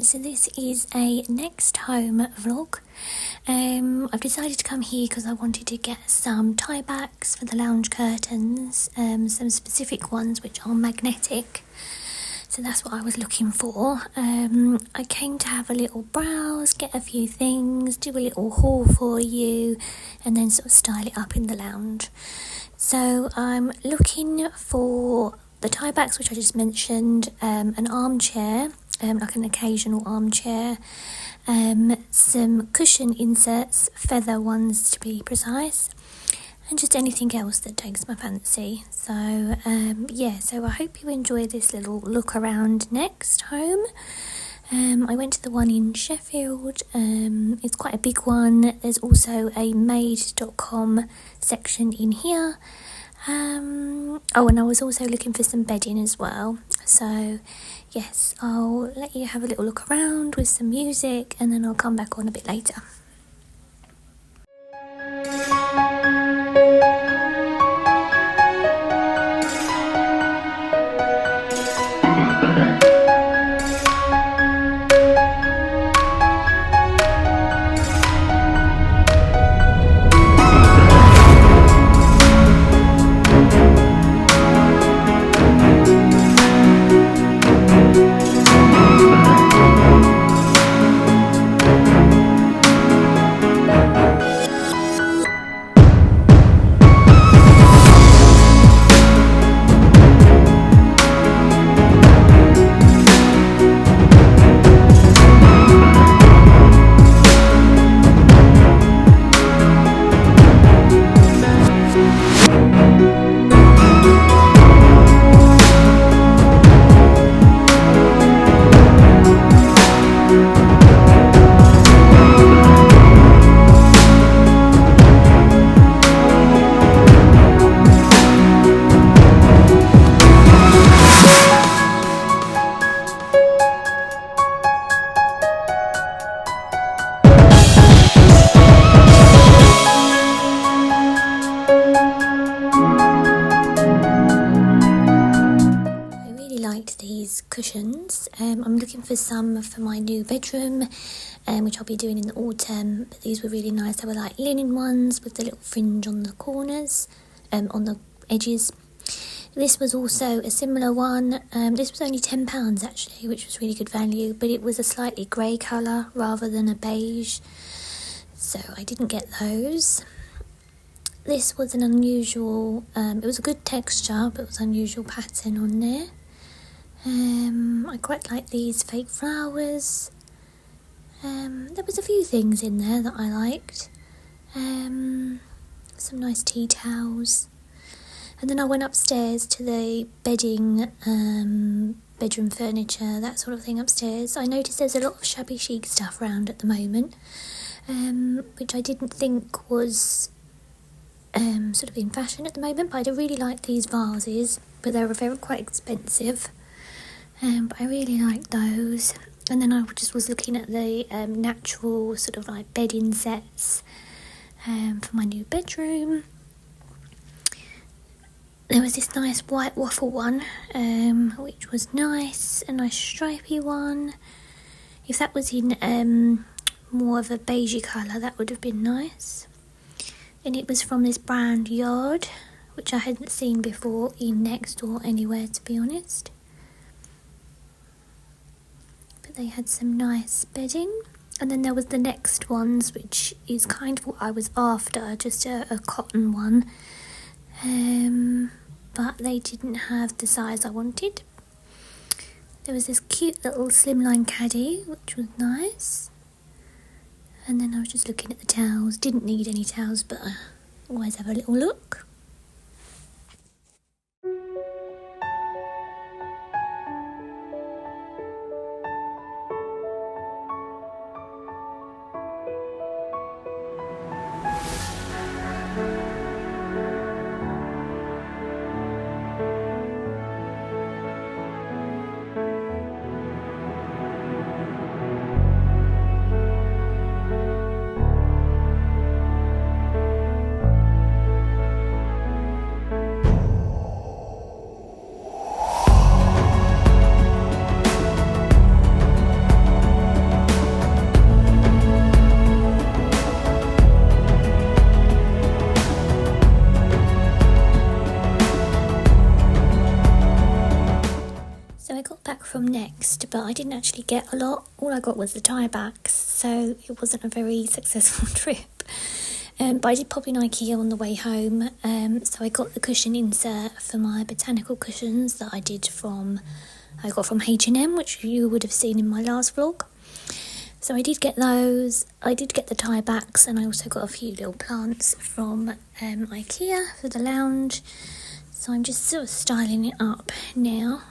So this is a next home vlog. I've decided to come here because I wanted to get some tie backs for the lounge curtains, some specific ones which are magnetic. So that's what I was looking for. I came to have a little browse, get a few things, do a little haul for you, and then sort of style it up in the lounge. So I'm looking for the tie backs, which I just mentioned, an armchair, like an occasional armchair, some cushion inserts, feather ones to be precise, and just anything else that takes my fancy. So so I hope you enjoy this little look around next home. I went to the one in Sheffield. It's quite a big one. There's also a made.com section in here. And I was also looking for some bedding as well. So yes, I'll let you have a little look around with some music, and then I'll come back on a bit later. These cushions. I'm looking for some for my new bedroom, which I'll be doing in the autumn, but these were really nice. They were like linen ones with the little fringe on the corners, on the edges. This was also a similar one. This was only £10 actually, which was really good value, but it was a slightly grey colour rather than a beige, so I didn't get those. This was an unusual, it was a good texture, but it was unusual pattern on there. I quite like these fake flowers. There was a few things in there that I liked. Some nice tea towels. And then I went upstairs to the bedding, bedroom furniture, that sort of thing upstairs. I noticed there's a lot of shabby chic stuff around at the moment, which I didn't think was sort of in fashion at the moment, but I really like these vases, but they were quite expensive. But I really like those. And then I just was looking at the natural sort of like bedding sets for my new bedroom. There was this nice white waffle one, which was nice, a nice stripy one. If that was in more of a beigey colour, that would have been nice. And it was from this brand Yard, which I hadn't seen before in Next or anywhere, to be honest. They had some nice bedding, and then there was the next ones, which is kind of what I was after, just a cotton one, but they didn't have the size I wanted. There was this cute little slimline caddy, which was nice, and then I was just looking at the towels. Didn't need any towels, but I always have a little look. next, but I didn't actually get a lot. All I got was the tie backs, so it wasn't a very successful trip. But I did pop in IKEA on the way home, so I got the cushion insert for my botanical cushions that I got from H&M, which you would have seen in my last vlog. So I did get those, I did get the tie backs, and I also got a few little plants from IKEA for the lounge. So I'm just sort of styling it up now.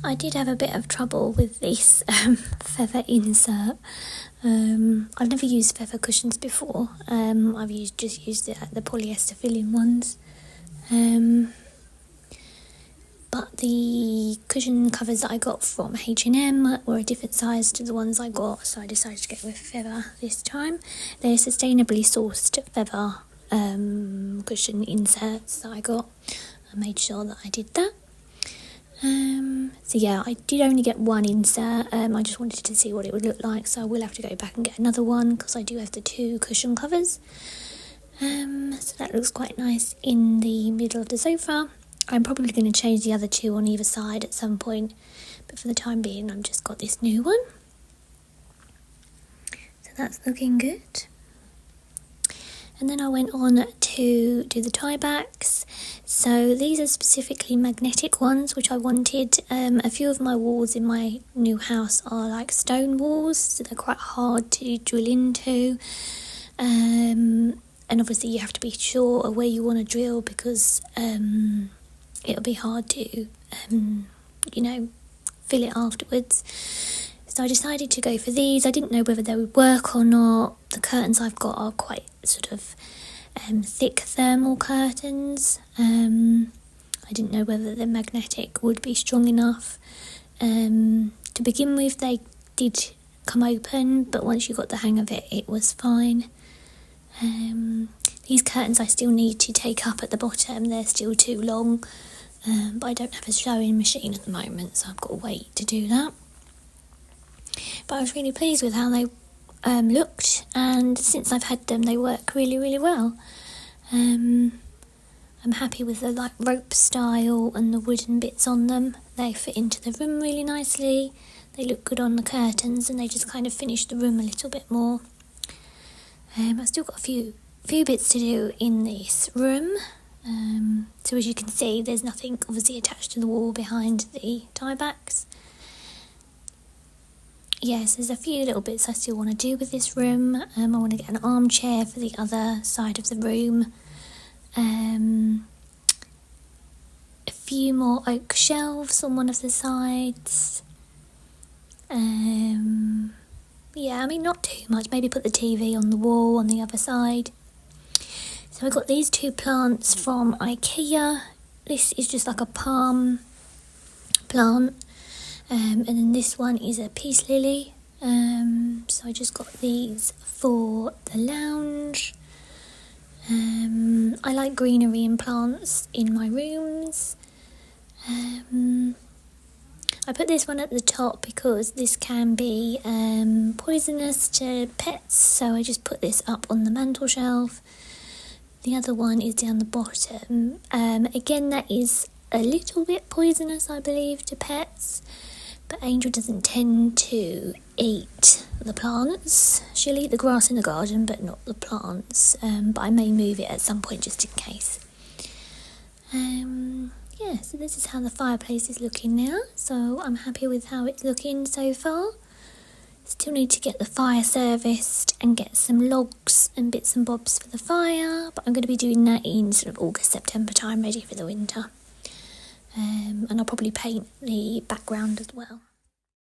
I did have a bit of trouble with this feather insert. I've never used feather cushions before. I've just used the polyester filling ones. But the cushion covers that I got from H&M were a different size to the ones I got, so I decided to go with feather this time. They're sustainably sourced feather cushion inserts that I got. I made sure that I did that. So yeah, I did only get one insert. I just wanted to see what it would look like, so I will have to go back and get another one because I do have the 2 cushion covers. So that looks quite nice in the middle of the sofa. I'm probably going to change the other 2 on either side at some point, but for the time being I've just got this new one. So that's looking good. And then I went on to do the tie backs. So these are specifically magnetic ones, which I wanted. A few of my walls in my new house are like stone walls, so they're quite hard to drill into. And obviously you have to be sure of where you want to drill because it'll be hard to, fill it afterwards. So I decided to go for these. I didn't know whether they would work or not. The curtains I've got are quite sort of thick thermal curtains. I didn't know whether the magnetic would be strong enough. To begin with, they did come open, but once you got the hang of it, it was fine. These curtains I still need to take up at the bottom. They're still too long, but I don't have a sewing machine at the moment, so I've got to wait to do that. But I was really pleased with how they looked, and since I've had them, they work really, really well. I'm happy with the rope style and the wooden bits on them. They fit into the room really nicely. They look good on the curtains, and they just kind of finish the room a little bit more. I've still got a few bits to do in this room. So as you can see, there's nothing obviously attached to the wall behind the tie backs. Yes, there's a few little bits I still want to do with this room. I want to get an armchair for the other side of the room. A few more oak shelves on one of the sides. Yeah, I mean, not too much. Maybe put the TV on the wall on the other side. So I got these 2 plants from IKEA. This is just like a palm plant. And then this one is a peace lily. So I just got these for the lounge. I like greenery and plants in my rooms. I put this one at the top because this can be poisonous to pets, so I just put this up on the mantel shelf. The other one is down the bottom. Again, that is a little bit poisonous, I believe, to pets, but Angel doesn't tend to eat the plants. She'll eat the grass in the garden, but not the plants. But I may move it at some point just in case. Yeah, so this is how the fireplace is looking now. So I'm happy with how it's looking so far. Still need to get the fire serviced and get some logs and bits and bobs for the fire. But I'm going to be doing that in sort of August, September time, ready for the winter. And I'll probably paint the background as well.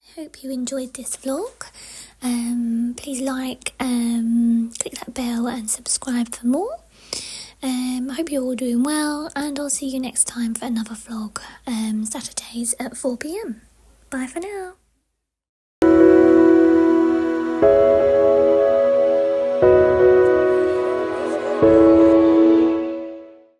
I hope you enjoyed this vlog. Please click that bell and subscribe for more. I hope you're all doing well, and I'll see you next time for another vlog, Saturdays at 4 p.m. Bye for now.